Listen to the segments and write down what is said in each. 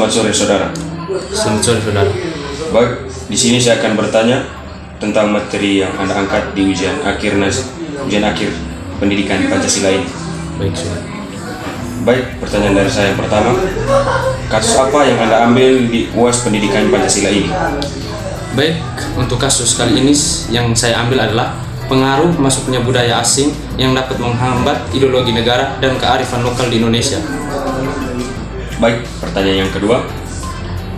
Selamat sore saudara. Selamat sore saudara. Baik, di sini saya akan bertanya tentang materi yang Anda angkat di ujian akhir pendidikan Pancasila ini. Baik saudara. Baik, pertanyaan dari saya yang pertama, kasus apa yang Anda ambil di UAS pendidikan Pancasila ini? Baik, untuk kasus kali ini yang saya ambil adalah pengaruh masuknya budaya asing yang dapat menghambat ideologi negara dan kearifan lokal di Indonesia. Baik, pertanyaan yang kedua,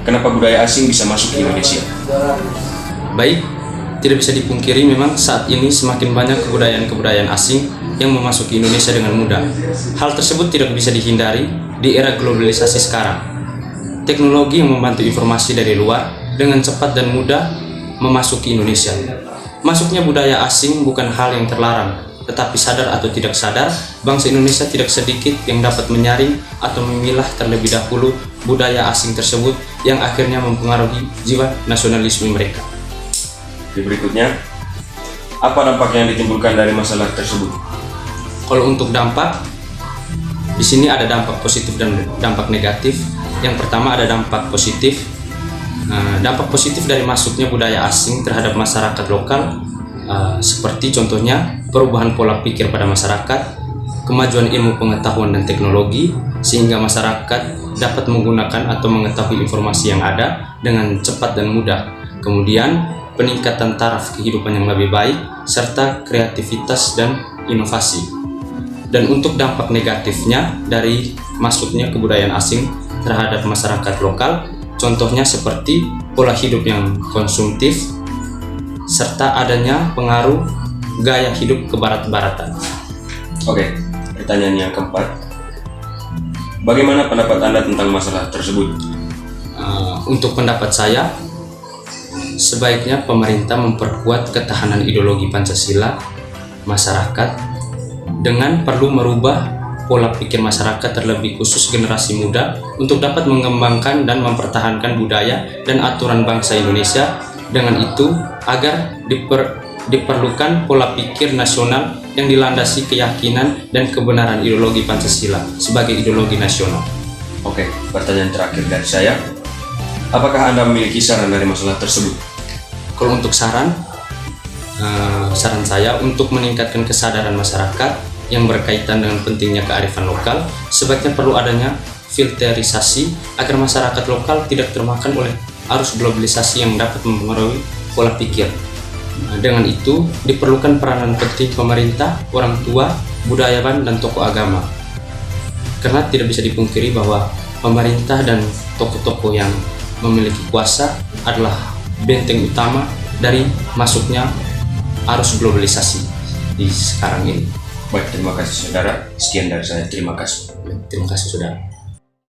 kenapa budaya asing bisa masuk ke Indonesia? Baik, tidak bisa dipungkiri memang saat ini semakin banyak kebudayaan-kebudayaan asing yang memasuki Indonesia dengan mudah. Hal tersebut tidak bisa dihindari di era globalisasi sekarang. Teknologi yang membantu informasi dari luar dengan cepat dan mudah memasuki Indonesia. Masuknya budaya asing bukan hal yang terlarang, tetapi sadar atau tidak sadar, bangsa Indonesia tidak sedikit yang dapat menyaring atau memilah terlebih dahulu budaya asing tersebut yang akhirnya mempengaruhi jiwa nasionalisme mereka. Berikutnya, apa dampak yang ditimbulkan dari masalah tersebut? Kalau untuk dampak, di sini ada dampak positif dan dampak negatif. Yang pertama ada dampak positif. Dampak positif dari masuknya budaya asing terhadap masyarakat lokal, seperti contohnya perubahan pola pikir pada masyarakat, kemajuan ilmu pengetahuan dan teknologi, sehingga masyarakat dapat menggunakan atau mengetahui informasi yang ada dengan cepat dan mudah. Kemudian peningkatan taraf kehidupan yang lebih baik, serta kreativitas dan inovasi. Dan untuk dampak negatifnya dari masuknya kebudayaan asing terhadap masyarakat lokal, contohnya seperti pola hidup yang konsumtif, serta adanya pengaruh gaya hidup kebarat-baratan. Oke, pertanyaan yang keempat, bagaimana pendapat Anda tentang masalah tersebut? Untuk pendapat saya, sebaiknya pemerintah memperkuat ketahanan ideologi Pancasila masyarakat dengan perlu merubah pola pikir masyarakat, terlebih khusus generasi muda, untuk dapat mengembangkan dan mempertahankan budaya dan aturan bangsa Indonesia. Dengan itu, agar diperlukan pola pikir nasional yang dilandasi keyakinan dan kebenaran ideologi Pancasila sebagai ideologi nasional. Oke, pertanyaan terakhir dari saya, apakah Anda memiliki saran dari masalah tersebut? Kalau untuk saran saya untuk meningkatkan kesadaran masyarakat yang berkaitan dengan pentingnya kearifan lokal, sebaiknya perlu adanya filterisasi agar masyarakat lokal tidak termakan oleh arus globalisasi yang dapat mempengaruhi pola pikir. Dengan itu, diperlukan peranan penting pemerintah, orang tua, budayawan, dan tokoh agama. Karena tidak bisa dipungkiri bahwa pemerintah dan tokoh-tokoh yang memiliki kuasa adalah benteng utama dari masuknya arus globalisasi di sekarang ini. Baik, terima kasih saudara. Sekian dari saya. Terima kasih. Terima kasih saudara.